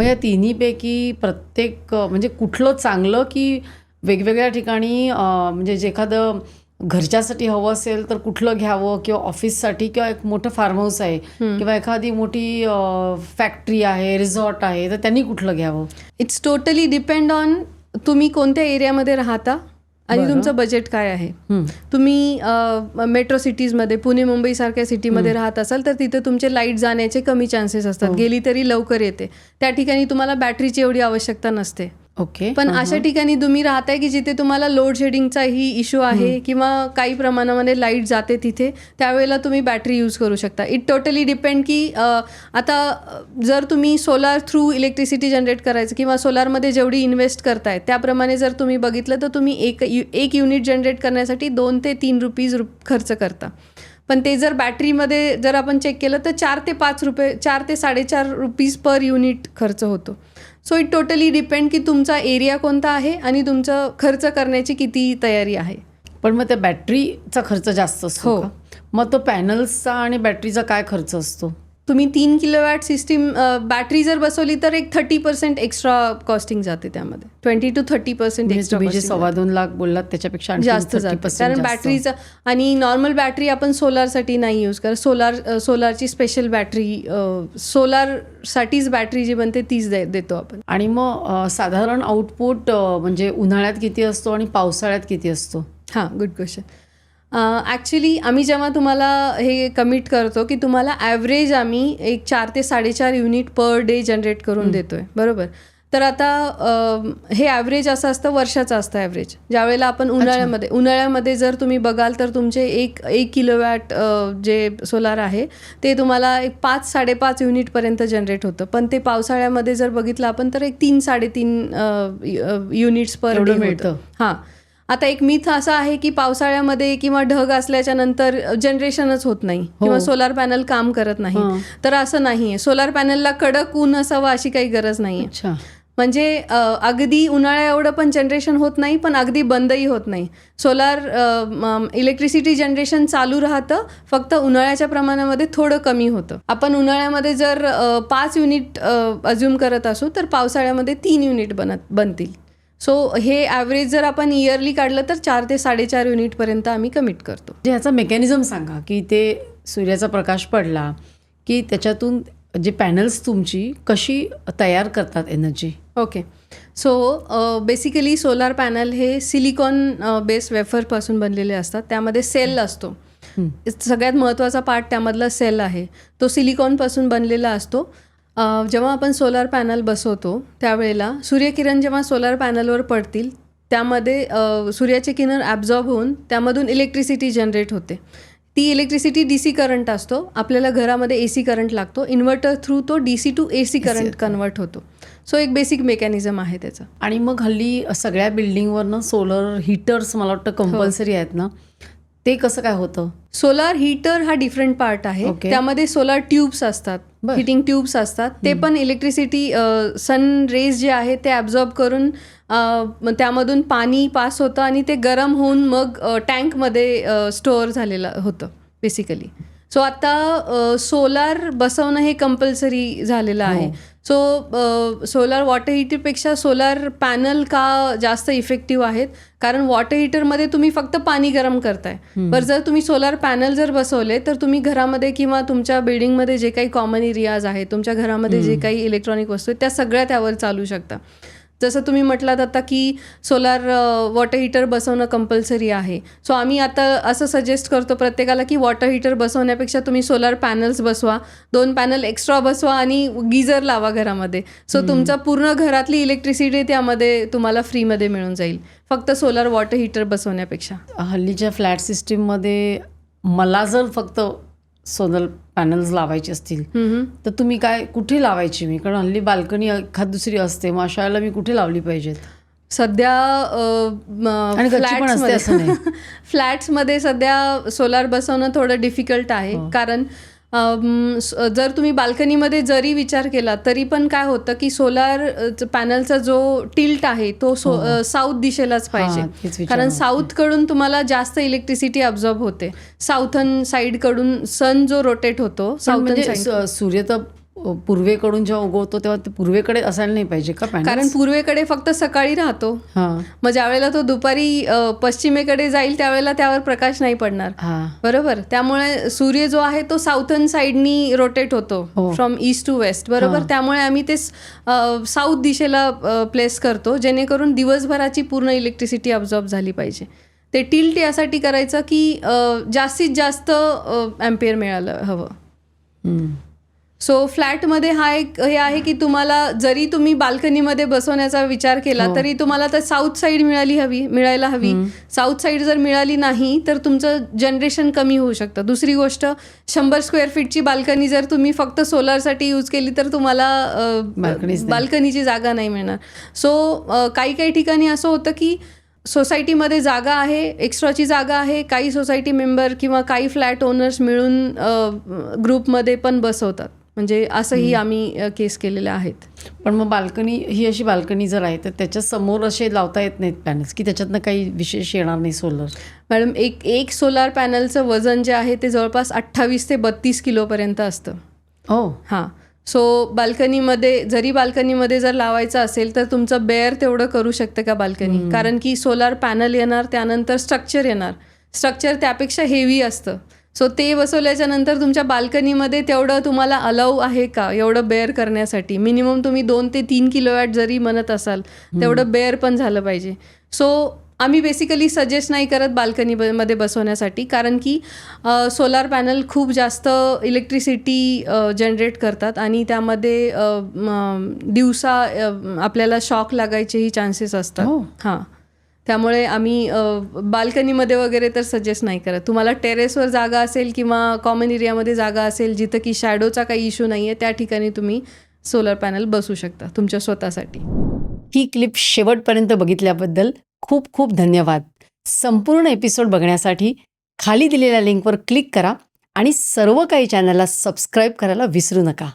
मग या तिन्हीपैकी प्रत्येक म्हणजे कुठलं चांगलं की वेगवेगळ्या ठिकाणी म्हणजे जे एखादं घरच्यासाठी हवं असेल तर कुठलं घ्यावं किंवा ऑफिससाठी किंवा एक मोठं फार्म हाऊस आहे किंवा एखादी मोठी फॅक्टरी आहे रिसॉर्ट आहे तर त्यांनी कुठलं घ्यावं? इट्स टोटली डिपेंड ऑन तुम्ही कोणत्या एरियामध्ये राहता आणि तुमचं बजेट काय आहे. तुम्ही मेट्रो सिटीजमध्ये पुणे मुंबई सारख्या सिटीमध्ये राहत असाल तर तिथे तुमचे लाईट जाण्याचे कमी चान्सेस असतात, गेली तरी लवकर येते. त्या ठिकाणी तुम्हाला बॅटरीची एवढी आवश्यकता नसते. ओके. पण अशा ठिकाणी तुम्ही राहताय की जिथे तुम्हाला लोड शेडिंगचाही इश्यू आहे किंवा काही प्रमाणामध्ये लाईट जाते तिथे, त्यावेळेला तुम्ही बॅटरी यूज करू शकता. इट टोटली डिपेंड की आता जर तुम्ही सोलार थ्रू इलेक्ट्रिसिटी जनरेट करायचं किंवा सोलारमध्ये जेवढी इन्व्हेस्ट करताय त्याप्रमाणे जर तुम्ही बघितलं तर तुम्ही एक युनिट जनरेट करण्यासाठी 2 ते 3 रुपीज खर्च करता. पण ते जर बॅटरीमध्ये जर आपण चेक केलं तर 4 ते 5 रुपये 4 ते 4.5 रुपीज पर युनिट खर्च होतो. सो इट टोटली डिपेंड की तुमचा एरिया कोणता आहे आणि तुमचं खर्च करण्याची किती तयारी आहे. पण मग त्या बॅटरीचा खर्च जास्त असतो का? मग तो पॅनल्सचा आणि बॅटरीचा काय खर्च असतो? तुम्ही 3 किलोवॅट सिस्टीम बॅटरी जर बसवली तर एक 30% एक्स्ट्रा कॉस्टिंग जाते त्यामध्ये. 20 to 30% एक्स्ट्रा. तुम्ही जे 2.25 लाख बोललात त्याच्यापेक्षा जास्त जाते कारण बॅटरीचा. आणि नॉर्मल बॅटरी आपण सोलारसाठी नाही यूज करत. सोलारची स्पेशल बॅटरी सोलारसाठीच बॅटरी जी बनते तीच देतो आपण. आणि मग साधारण आउटपुट म्हणजे उन्हाळ्यात किती असतो आणि पावसाळ्यात किती असतो? हां, गुड क्वेश्चन. ॲक्च्युली आम्ही जेव्हा तुम्हाला हे कमिट करतो की तुम्हाला ॲव्हरेज आम्ही एक 4 ते 4.5 युनिट पर डे जनरेट करून देतो आहे, बरोबर. तर आता हे ॲव्हरेज असं असतं, वर्षाचं असतं ॲव्हरेज. ज्यावेळेला आपण उन्हाळ्यामध्ये जर तुम्ही बघाल तर तुमचे एक किलोवॅट जे सोलार आहे ते तुम्हाला एक 5-5.5 युनिटपर्यंत जनरेट होतं. पण ते पावसाळ्यामध्ये जर बघितलं आपण तर एक 3-3.5 युनिट्स पर डे मिळतं. हां. आता एक मिथ असं आहे की पावसाळ्यामध्ये किंवा ढग असल्याच्या नंतर जनरेशनच होत नाही किंवा सोलार पॅनल काम करत नाही. तर असं नाही आहे. सोलार पॅनलला कडक ऊन असावं अशी काही गरज नाही आहे. म्हणजे अगदी उन्हाळ्या एवढं पण जनरेशन होत नाही पण अगदी बंदही होत नाही. सोलार इलेक्ट्रिसिटी जनरेशन चालू राहतं, फक्त उन्हाळ्याच्या प्रमाणामध्ये थोडं कमी होतं. आपण उन्हाळ्यामध्ये जर 5 युनिट अज्युम करत असू तर पावसाळ्यामध्ये 3 युनिट बनतील. सो हे ॲव्हरेज जर आपण इयरली काढलं तर 4 ते 4.5 युनिटपर्यंत आम्ही कमिट करतो. ह्याचा मेकॅनिझम सांगा की ते सूर्याचा प्रकाश पडला की त्याच्यातून जे पॅनल्स तुमची कशी तयार करतात energy? Okay. So basically solar panel हे सिलिकॉन बेस वेफरपासून बनलेले असतात. त्यामध्ये सेल असतो. सगळ्यात महत्त्वाचा पार्ट त्यामधला सेल आहे, तो सिलिकॉनपासून बनलेला असतो. जेव्हा आपण सोलार पॅनल बसवतो त्यावेळेला सूर्यकिरण जेव्हा सोलार पॅनलवर पडतील त्यामध्ये सूर्याचे किरण ॲब्झॉर्ब होऊन त्यामधून इलेक्ट्रिसिटी जनरेट होते. ती इलेक्ट्रिसिटी DC करंट असतो. आपल्याला घरामध्ये AC करंट लागतो. इन्व्हर्टर थ्रू तो DC to AC current convert होतो. सो एक बेसिक मेकॅनिझम आहे त्याचं. आणि मग हल्ली सगळ्या बिल्डिंगवरनं सोलर हीटर्स मला वाटतं कंपल्सरी आहेत ना, ते कसं काय होतं? सोलार हीटर हा डिफरंट पार्ट आहे. त्यामध्ये सोलार ट्यूब्स असतात, हिटिंग ट्यूब्स असतात. ते पण इलेक्ट्रिसिटी सन रेज जे आहे ते ॲब्झॉर्ब करून त्यामधून पाणी पास होतं आणि ते गरम होऊन मग टँकमध्ये स्टोअर झालेलं होतं बेसिकली. सो आता सोलार बसवणं हे कंपल्सरी झालेलं आहे. सो सोलार वॉटर हीटरपेक्षा सोलार पॅनल का जास्त इफेक्टिव्ह आहेत, कारण वॉटर हीटरमध्ये तुम्ही फक्त पाणी गरम करताय. बरं, जर तुम्ही सोलार पॅनल जर बसवले तर तुम्ही घरामध्ये किंवा तुमच्या बिल्डिंगमध्ये जे काही कॉमन एरियाज आहे, तुमच्या घरामध्ये जे काही इलेक्ट्रॉनिक वस्तू आहेत त्या सगळ्या त्यावर चालू शकता. जसं तुम्ही म्हटलात आता की सोलार वॉटर हीटर बसवणं कंपल्सरी आहे. सो आम्ही आता असं सजेस्ट करतो प्रत्येकाला की वॉटर हीटर बसवण्यापेक्षा तुम्ही सोलार पॅनल्स बसवा, 2 पॅनल एक्स्ट्रा बसवा आणि गिझर लावा घरामध्ये. सो तुमचा पूर्ण घरातली इलेक्ट्रिसिटी त्यामध्ये तुम्हाला फ्रीमध्ये मिळून जाईल फक्त सोलार वॉटर हीटर बसवण्यापेक्षा. हल्लीच्या फ्लॅट सिस्टीममध्ये मला जर फक्त सोलर पॅनल्स लावायचे असतील तर तुम्ही काय कुठे लावायची? मी कारण हल्ली बाल्कनी एखाद दुसरी असते, मग अशा वेळेला मी कुठे लावली पाहिजेत? सध्या फ्लॅट्समध्ये सध्या सोलार बसवणं थोडं डिफिकल्ट आहे. कारण जर तुम्ही बाल्कनीमध्ये जरी विचार केला तरी पण काय होतं की सोलार पॅनलचा जो टिल्ट आहे तो साऊथ दिशेलाच पाहिजे, कारण साऊथकडून तुम्हाला जास्त इलेक्ट्रिसिटी अब्झॉर्ब होते. साऊथर्न साईडकडून सन जो रोटेट होतो, साऊथर्न साईड सूर्य तर पूर्वेकडून जेव्हा उगवतो तेव्हा ते पूर्वेकडे असायला नाही पाहिजे का पॅनल्स? कारण पूर्वेकडे फक्त सकाळी राहतो. हां मग ज्यावेळेला तो दुपारी पश्चिमेकडे जाईल त्यावेळेला त्यावर प्रकाश नाही पडणार. हां बरोबर. त्यामुळे सूर्य जो आहे तो साऊथर्न साईडनी रोटेट होतो हो. From east to west. बरोबर. हां. त्यामुळे आम्ही ते साऊथ दिशेला प्लेस करतो जेणेकरून दिवसभराची पूर्ण इलेक्ट्रिसिटी अब्झॉर्ब झाली पाहिजे. ते टिल्ट यासाठी करायचं की जास्तीत जास्त ॲम्पियर मिळालं हवं. हम्म. सो फ्लॅटमध्ये हा एक हे आहे की तुम्हाला जरी तुम्ही बाल्कनीमध्ये बसवण्याचा विचार केला हो. तरी तुम्हाला तर साऊथ साईड मिळायला हवी. साऊथ साईड जर मिळाली नाही तर तुमचं जनरेशन कमी होऊ शकतं. दुसरी गोष्ट 100 स्क्वेअर फीटची बाल्कनी जर तुम्ही फक्त सोलारसाठी यूज केली तर तुम्हाला Balconies नाही. बाल्कनीची जागा नाही मिळणार. सो काही ठिकाणी असं होतं की सोसायटीमध्ये जागा आहे, एक्स्ट्राची जागा आहे, काही सोसायटी मेंबर किंवा काही फ्लॅट ओनर्स मिळून ग्रुपमध्ये पण बसवतात. म्हणजे असंही आम्ही केस केलेल्या आहेत. पण मग बाल्कनी ही अशी बाल्कनी जर आहे तर त्याच्या समोर असे लावता येत नाहीत पॅनल्स की त्याच्यातनं काही विशेष येणार नाही सोलर? मॅडम एक सोलार पॅनलचं वजन जे आहे ते जवळपास 28 ते 32 किलोपर्यंत असतं. हो. हां. सो बाल्कनीमध्ये जर लावायचं असेल तर तुमचं बेअर तेवढं करू शकतं का बाल्कनी? कारण की सोलार पॅनल येणार, त्यानंतर स्ट्रक्चर येणार. स्ट्रक्चर त्यापेक्षा हेवी असतं. सो ते बसवल्याच्या नंतर तुमच्या बाल्कनीमध्ये तेवढं तुम्हाला अलाऊ आहे का एवढं बेअर करण्यासाठी? मिनिमम तुम्ही 2 ते 3 किलोवॅट जरी म्हणत असाल तेवढं बेअर पण झालं पाहिजे. सो आम्ही बेसिकली सजेस्ट नाही करत बाल्कनीमध्ये बसवण्यासाठी, कारण की सोलार पॅनल खूप जास्त इलेक्ट्रिसिटी जनरेट करतात आणि त्यामध्ये दिवसा आपल्याला शॉक लागायचेही चान्सेस असतात. हो. हां. त्यामुळे आम्ही बाल्कनीमध्ये वगैरे तर सजेस्ट नाही करत. तुम्हाला टेरेसवर जागा असेल किंवा कॉमन एरियामध्ये जागा असेल जिथं की शॅडोचा काही इश्यू नाही आहे त्या ठिकाणी तुम्ही सोलर पॅनल बसवू शकता तुमच्या स्वतःसाठी. ही क्लिप शेवटपर्यंत बघितल्याबद्दल खूप खूप धन्यवाद. संपूर्ण एपिसोड बघण्यासाठी खाली दिलेल्या लिंकवर क्लिक करा आणि सर्व काही चॅनलला सबस्क्राईब करायला विसरू नका.